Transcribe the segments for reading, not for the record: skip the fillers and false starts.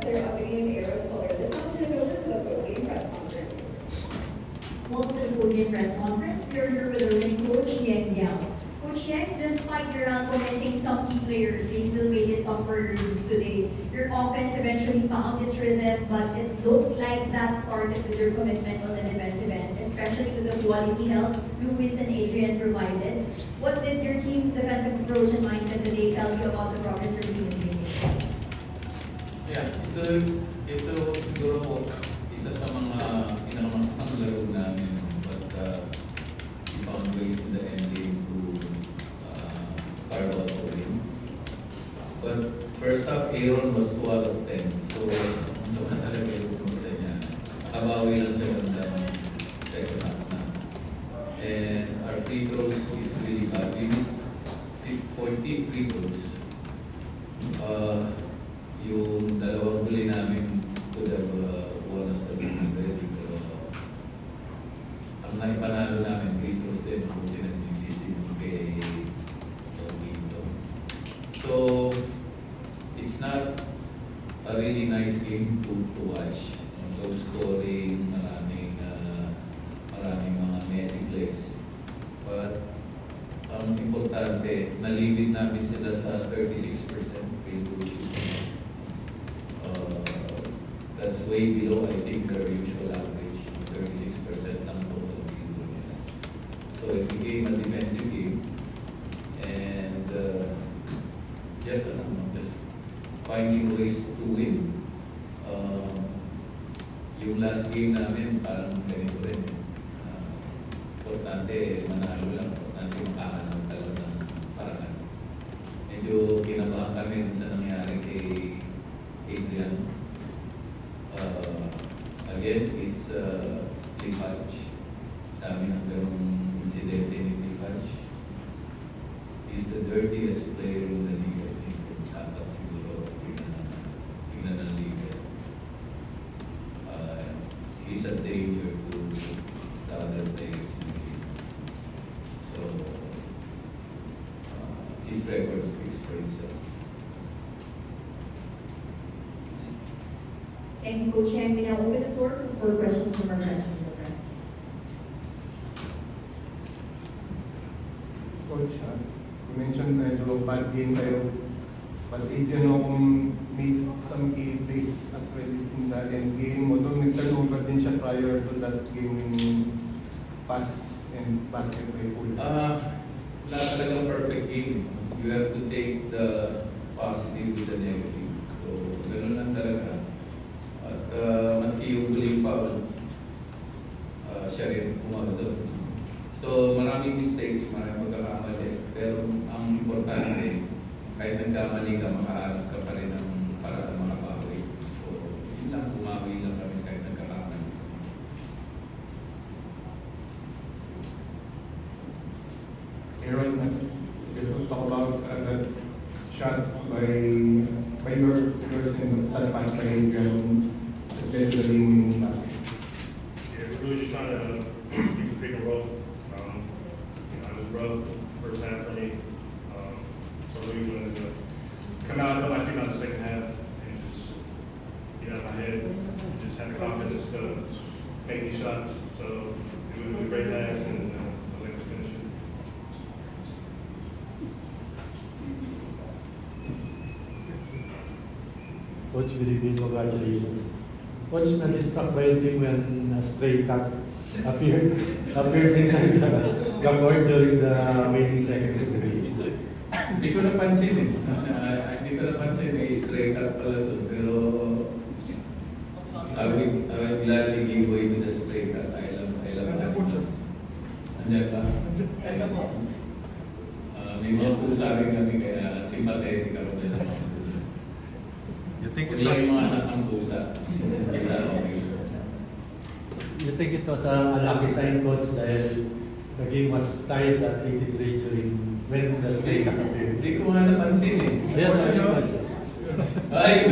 after a game Aaron Fuller. Let's now turn it over to the post-game press conference. Welcome to the podium press conference. We are here with our head coach, Yang Yao. Coach Yang, despite Meralco missing some key players, they still made it tough for you today. Your offense eventually found its rhythm, but it looked like that started with your commitment on the defensive end, especially with the quality help Luis and Adrian provided. What did your team's defensive approach and mindset today tell you about the progress your team is making? Yeah, ito siguro isa sa mga pinakamasakang laro namin, but we found ways in the ending to carve out the win. But first half, Aaron was 2 out of 10, so masama talaga yung kumisa niya. Kabawi lang siya ng second half na. And our free throws is really bad. We missed 40 free throws. Yung dalawang huli namin could have won us the game already, pero ang naipanalo namin free throws din ang pinag-GC kay Dito. So it's not a really nice game to watch. Low scoring, maraming mga messy plays. But ang importante, nalibig namin sila sa 36% free throw shooting. That's way below, I think, their usual average. 36% lang total free throw nila. So it became a defensive game. And just finding ways to win. Yung last game namin, parang ganito rin. Importante, manalo lang. Importante makahanap talaga ng paraan. Medyo kinabahan kami sa nangyari kay Adrian. Again, it's Lifaj. Dami ng ganong insidente ni Lifaj. He's the dirtiest player in the league, I think. Dapat siguro tingnan ng liga. He's a danger to the other players in the league. So, his record speaks for himself. Thank you, Coach Yang. We now open the floor for questions from our friends from the press. Coach, you mentioned medyo bad game kayo. But Adrian Ocon made some key plays as well in the end game. Although nag-turnover din siya prior to that game pass and basket by full. Wala talagang perfect game. You have to take the positive with the negative. So, gano'n lang talaga. At maski yung huling foul, siya rin kumama doon. So, maraming mistakes, maraming pagkakamali. Pero ang importante, kahit nagkamali ka, makahanap ka pa rin ng parang makabawi. So, yun lang, kumawi lang kami kahit nagkakamali. Aaron, let's talk about that shot by your person, that pass by Adrian, that led to the game basket. Yeah, we're really just trying to use the pick and roll. It was rough first half for me. So we wanted to come out and put my feet on the second half and just get out of my head. Just have the confidence to make these shots. So it was a great pass and I was able to finish it. Coach, good evening, congratulations. Coach, na-distract ba yung team when a stray cat appeared inside the court during the remaining seconds of the game? Hindi ko napansin eh. Hindi ko napansin may stray cat pala doon. Pero I would gladly give way to the stray cat. I love animals. Andiyan ba? May mga pusa rin kami kaya sympathetic ako din ng mga pusa. You think Huwag lang yung mga anak ng pusa. Pusa okay. You think it was a lucky sign, Coach, dahil the game was tied at 83 during when the stray cat appeared? Hindi ko nga napansin eh. Ayan, Coach. Ay!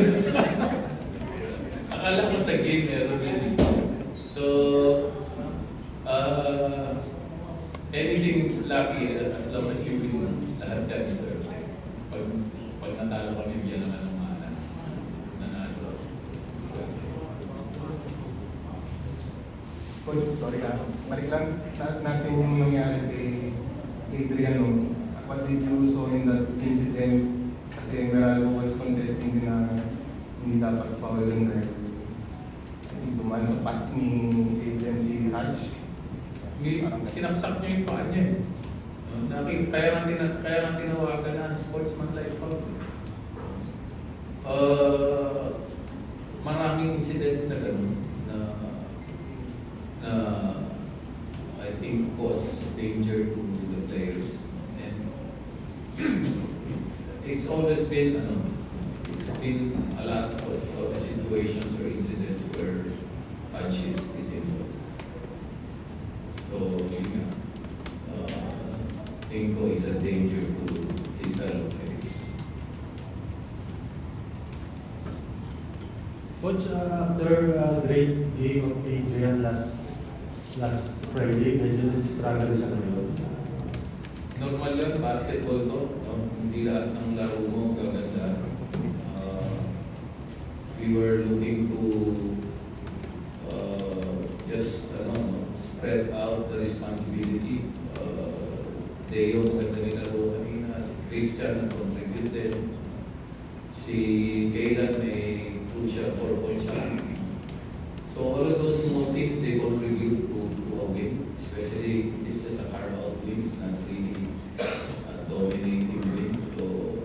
Akala ko sa game meron yun. So, anything is lucky as long as you win. Lahat ka deserve. Pag natalo kami, bigyan naman ng manas. Nanalo. Coach, sorry balik lang natin yung nangyari kay Adrian. No? What did you saw in that incident? Kasi Meralco was contesting din na hindi dapat fouling dahil I think dumaan sa pat ni Adrian si Hatch. Sinaksak niya yung paa niya. Kaya nga tinawagan na sportsmanlike foul. Maraming incidents na gano'n na I think cause danger to the players. And it's always been a lot of situations or incidents where punches is involved. So, yun nga. Tingin ko is a danger to his fellow players. Coach, after a great game of Adrian last Friday, medyo struggle sa ngayon. Normal lang, basketball to. No? Hindi lahat ng laro mo gaganda. We were looking to just spread out the responsibility. Deo, maganda nilaro kanina. Si Christian, contribute din. Si Kaylan, may crucial 4-point shot. So all of those small things, they contribute to a win. Especially if it's just a carve-out win, it's not really a dominating win. So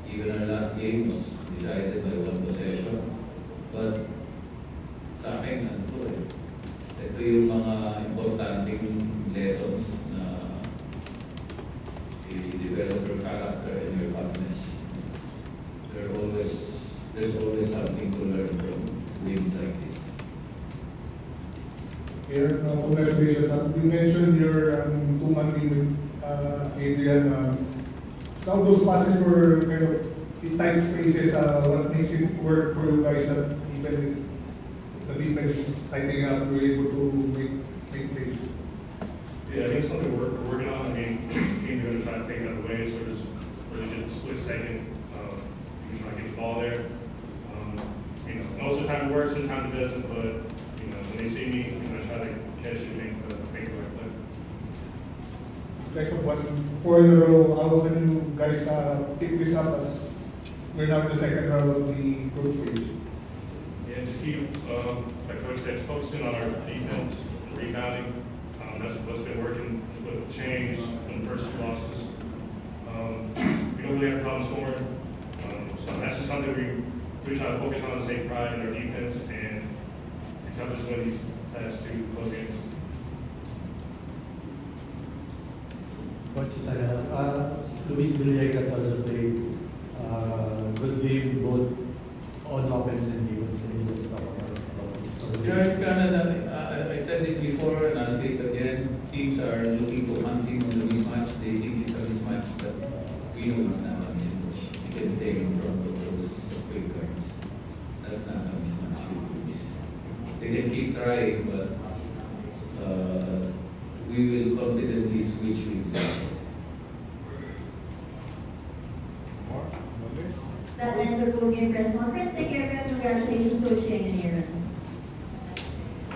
even our last game was decided by one possession. But sa akin, ito yung mga importanteng lessons na develop your character and your toughness. There's always something to learn from wins like this. Here, congratulations. You mentioned your 2-man win with Adrian. Some of those passes were kind of in tight spaces. What makes it work for you guys that even the defense tightening up, we're able to make plays? Yeah, I think it's something we're working on. I mean, teams are going to try to take that away, so there's really just a split second. You can try to get the ball there. Most of the time it works, sometimes it doesn't, but when they see me, I try to catch it and make the right play. Guys, have won 4 in a row. How can you guys pick this up as we're now in the second round of the group stage? Yeah, just keep, like Coach said, focusing on our defense, rebounding. That's what's been working. That's what changed from the first 2 losses. We don't really have a problem scoring. So that's just something we try to focus on and take pride in our defense, and it's helped us win these past 2 close games. Coach, Luis Villegas also played good game both on offense and defense. Can you just talk about this? Yeah, it's kind of, I said this before and I'll say it again, teams are looking to hunting on the mismatch. They think it's a mismatch, but we know it's not a mismatch. You can stay in front of those quick guards. That's not a mismatch with Luis. They can keep trying, but we will confidently switch with Luis. That ends our post-game press conference. Thank you everyone. Congratulations, Coach Yang.